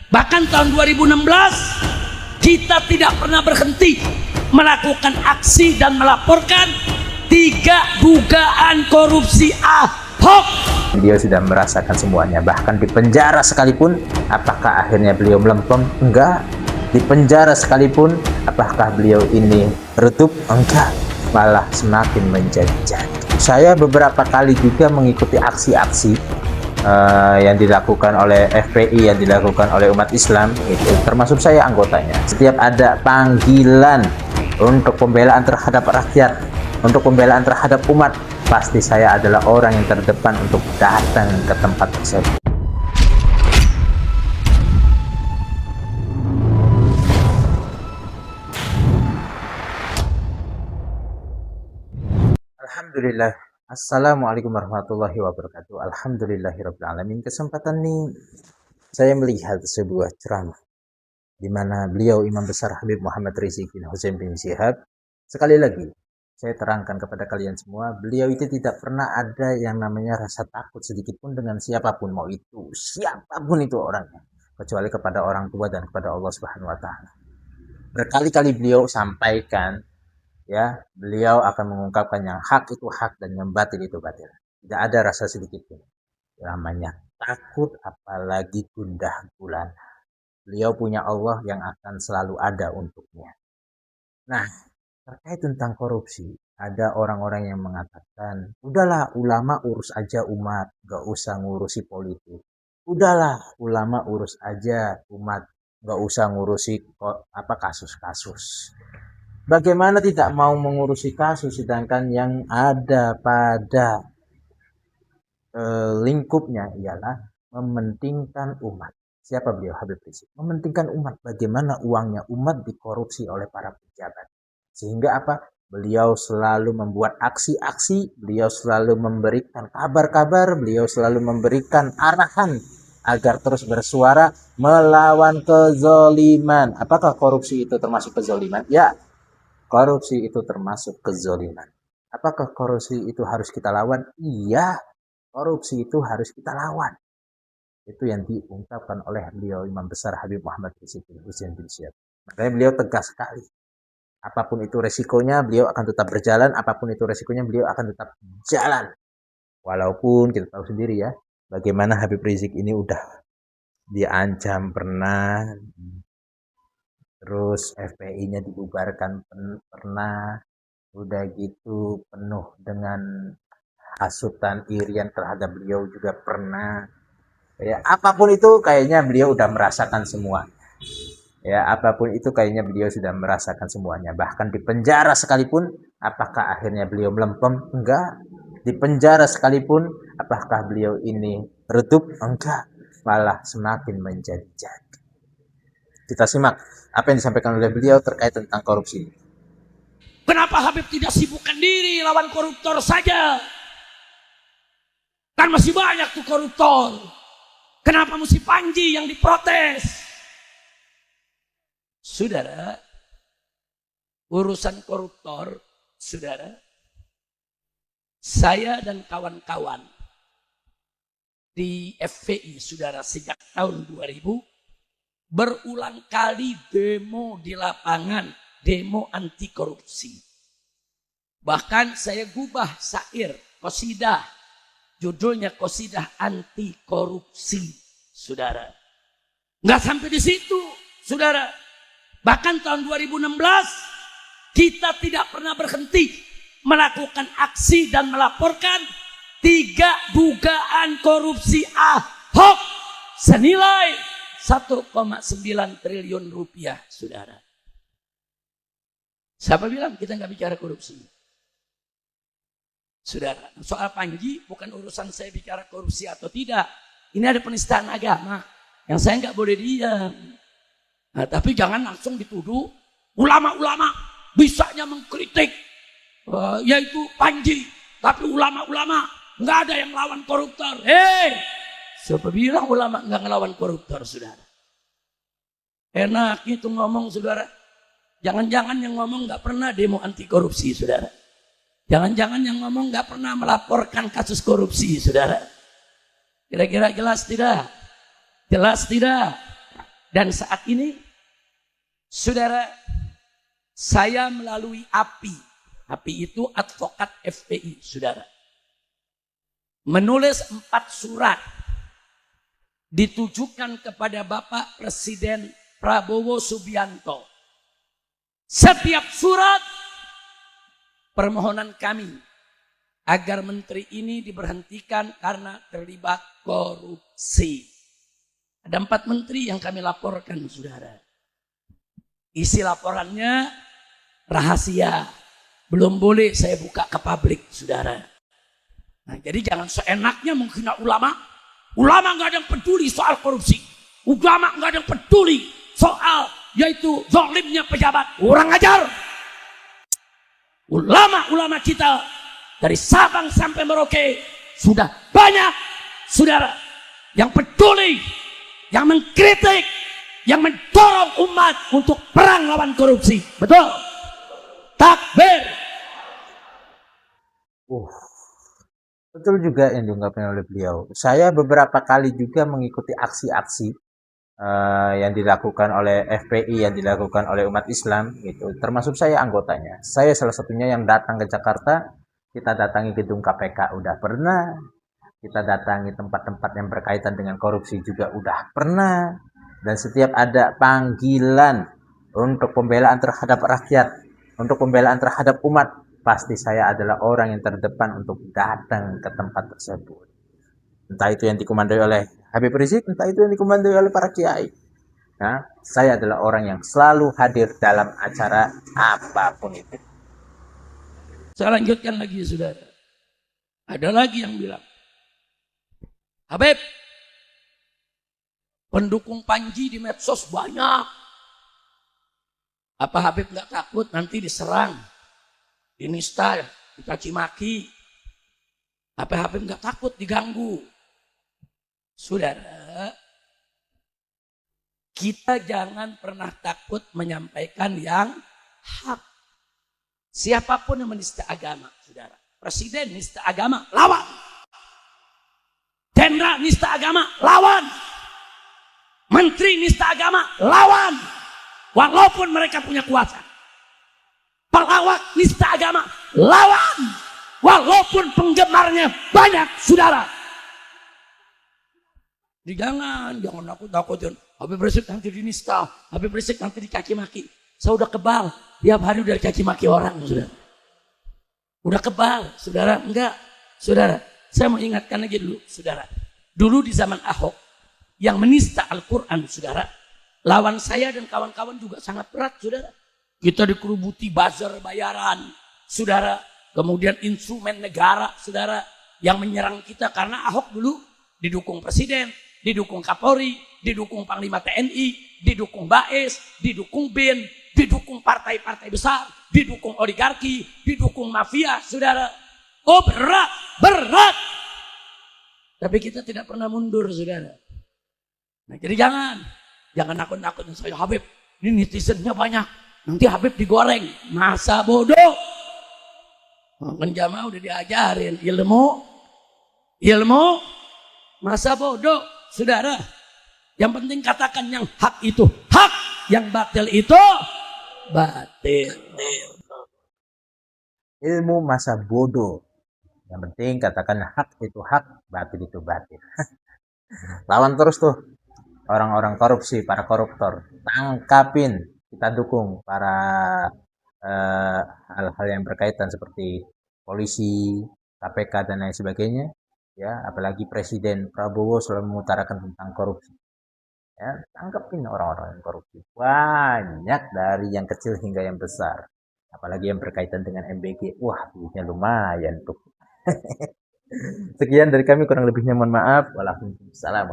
Bahkan tahun 2016 kita tidak pernah berhenti melakukan aksi dan melaporkan 3 dugaan korupsi Ahok. Beliau sudah merasakan semuanya, bahkan di penjara sekalipun. Apakah akhirnya beliau melempem? Enggak. Di penjara sekalipun, apakah beliau ini redup? Enggak. Malah semakin menjadi-jadi. Saya beberapa kali juga mengikuti aksi-aksi yang dilakukan oleh FPI, yang dilakukan oleh umat Islam, itu termasuk saya anggotanya. Setiap ada panggilan untuk pembelaan terhadap rakyat, untuk pembelaan terhadap umat, pasti saya adalah orang yang terdepan untuk datang ke tempat tersebut. Alhamdulillah. Assalamualaikum warahmatullahi wabarakatuh. Alhamdulillahirabbil alamin. Kesempatan ini saya melihat sebuah ceramah di mana beliau Imam Besar Habib Muhammad Rizik bin Husain bin Syihab. Sekali lagi saya terangkan kepada kalian semua, beliau itu tidak pernah ada yang namanya rasa takut sedikit pun dengan siapapun, mau itu siapapun itu orangnya, kecuali kepada orang tua dan kepada Allah Subhanahu wa taala. Berkali-kali beliau sampaikan, ya, beliau akan mengungkapkan yang hak itu hak dan yang batil itu batil. Tidak ada rasa sedikit pun namanya takut, apalagi gundah gulana. Beliau punya Allah yang akan selalu ada untuknya. Nah, terkait tentang korupsi, ada orang-orang yang mengatakan, udahlah ulama urus aja umat, gak usah ngurusi politik. Udahlah ulama urus aja umat, gak usah ngurusi kasus-kasus. Bagaimana tidak mau mengurusi kasus, sedangkan yang ada pada lingkupnya ialah mementingkan umat. Siapa beliau? Habib Rizik. Mementingkan umat. Bagaimana uangnya umat dikorupsi oleh para pejabat. Sehingga apa? Beliau selalu membuat aksi-aksi, beliau selalu memberikan kabar-kabar, beliau selalu memberikan arahan agar terus bersuara melawan kezoliman. Apakah korupsi itu termasuk kezoliman? Ya. Korupsi itu termasuk kezoliman. Apakah korupsi itu harus kita lawan? Iya, korupsi itu harus kita lawan. Itu yang diungkapkan oleh beliau Imam Besar Habib Muhammad Rizik bin Husain bin Syihab. Makanya beliau tegas sekali. Apapun itu resikonya, beliau akan tetap berjalan. Apapun itu resikonya, beliau akan tetap jalan. Walaupun kita tahu sendiri ya, bagaimana Habib Rizik ini udah diancam pernah, terus FPI-nya dibubarkan pernah, udah gitu penuh dengan hasutan irian terhadap beliau juga pernah. Ya, apapun itu kayaknya beliau udah merasakan semua. Ya, apapun itu kayaknya beliau sudah merasakan semuanya. Bahkan di penjara sekalipun, apakah akhirnya beliau melempem? Enggak. Di penjara sekalipun, apakah beliau ini redup? Enggak. Malah semakin menjadi-jadi. Kita simak apa yang disampaikan oleh beliau terkait tentang korupsi. Kenapa Habib tidak sibukkan diri lawan koruptor saja? Kan masih banyak tuh koruptor. Kenapa mesti Panji yang diprotes? Saudara, urusan koruptor, saudara, saya dan kawan-kawan di FPI, saudara, sejak tahun 2000 berulang kali demo di lapangan, demo anti korupsi. Bahkan saya gubah syair, qasidah, judulnya qasidah anti korupsi, saudara. Nggak sampai di situ, saudara. Bahkan tahun 2016 kita tidak pernah berhenti melakukan aksi dan melaporkan 3 dugaan korupsi Ahok senilai 1,9 triliun rupiah, saudara. Siapa bilang kita nggak bicara korupsi? Saudara, soal Panji bukan urusan saya bicara korupsi atau tidak. Ini ada penistaan agama yang saya nggak boleh diam. Nah, tapi jangan langsung dituduh ulama-ulama bisanya mengkritik yaitu Panji, tapi ulama-ulama nggak ada yang lawan koruptor. Siapa bilang ulama nggak ngelawan koruptor, saudara? Enak itu ngomong, saudara. Jangan-jangan yang ngomong nggak pernah demo anti korupsi, saudara. Jangan-jangan yang ngomong nggak pernah melaporkan kasus korupsi, saudara. Kira-kira jelas tidak? Jelas tidak? Dan saat ini, saudara, saya melalui API. API itu advokat FPI, saudara. Menulis 4 surat ditujukan kepada Bapak Presiden Prabowo Subianto. Setiap surat permohonan kami agar menteri ini diberhentikan karena terlibat korupsi. Ada 4 menteri yang kami laporkan, saudara. Isi laporannya rahasia. Belum boleh saya buka ke publik, saudara. Nah, jadi jangan seenaknya menghina ulama. Ulama nggak ada yang peduli soal korupsi. Ulama nggak ada yang peduli soal yaitu zalimnya pejabat. Kurang ajar. Ulama-ulama kita dari Sabang sampai Merauke sudah banyak, saudara, yang peduli, yang mengkritik, yang mendorong umat untuk perang lawan korupsi. Betul? Takbir. Betul juga yang diungkapkan oleh beliau. Saya beberapa kali juga mengikuti aksi-aksi yang dilakukan oleh FPI, yang dilakukan oleh umat Islam, gitu. Termasuk saya anggotanya. Saya salah satunya yang datang ke Jakarta. Kita datangi gedung KPK udah pernah. Kita datangi tempat-tempat yang berkaitan dengan korupsi juga udah pernah. Dan setiap ada panggilan untuk pembelaan terhadap rakyat, untuk pembelaan terhadap umat, pasti saya adalah orang yang terdepan untuk datang ke tempat tersebut. Entah itu yang dikomandoi oleh Habib Rizik, entah itu yang dikomandoi oleh para kiai. Nah, saya adalah orang yang selalu hadir dalam acara apapun itu. Saya lanjutkan lagi, saudara. Ada lagi yang bilang, Habib, pendukung Panji di medsos banyak. Apa Habib nggak takut nanti diserang, dinista, dicaci maki? Apa Habib nggak takut diganggu? Saudara, kita jangan pernah takut menyampaikan yang hak. Siapapun yang menista agama, saudara. Presiden nista agama, lawan. Jenderal nista agama, lawan. Menteri nista agama, lawan. Walaupun mereka punya kuasa. Pelawak nista agama, lawan. Walaupun penggemarnya banyak, saudara. Jangan takut. Habib Rizik nanti dinista, Habib Rizik nanti dicaci maki. Saya udah kebal, tiap hari udah dicaci maki orang, saudara. Udah kebal, saudara. Enggak, saudara. Saya mau ingatkan lagi dulu, saudara. Dulu di zaman Ahok, yang menista Al-Quran, saudara. Lawan saya dan kawan-kawan juga sangat berat, saudara. Kita dikerubuti buzzer bayaran, saudara. Kemudian instrumen negara, saudara, yang menyerang kita karena Ahok dulu didukung presiden, didukung Kapolri, didukung Panglima TNI, didukung BAES, didukung BIN, didukung partai-partai besar, didukung oligarki, didukung mafia, saudara. Oh, berat. Tapi kita tidak pernah mundur, saudara. Nah, jadi jangan nakut-nakut saya Habib. Ini netizennya banyak. Nanti Habib digoreng. Masa bodoh. Kan jamaah udah diajarin ilmu. Masa bodoh, saudara. Yang penting katakan yang hak itu hak, yang batil itu batil. Ilmu masa bodoh. Yang penting katakan hak itu hak, batil itu batil. Lawan terus tuh orang-orang korupsi, para koruptor. Tangkapin, kita dukung para hal-hal yang berkaitan seperti polisi, KPK dan lain sebagainya. Ya, apalagi Presiden Prabowo selalu mengutarakan tentang korupsi. Ya, tangkapin orang-orang yang korupsi. Banyak dari yang kecil hingga yang besar. Apalagi yang berkaitan dengan MBG. Wah, duitnya lumayan tuh. Sekian dari kami, kurang lebihnya mohon maaf. Waalaikumsalam.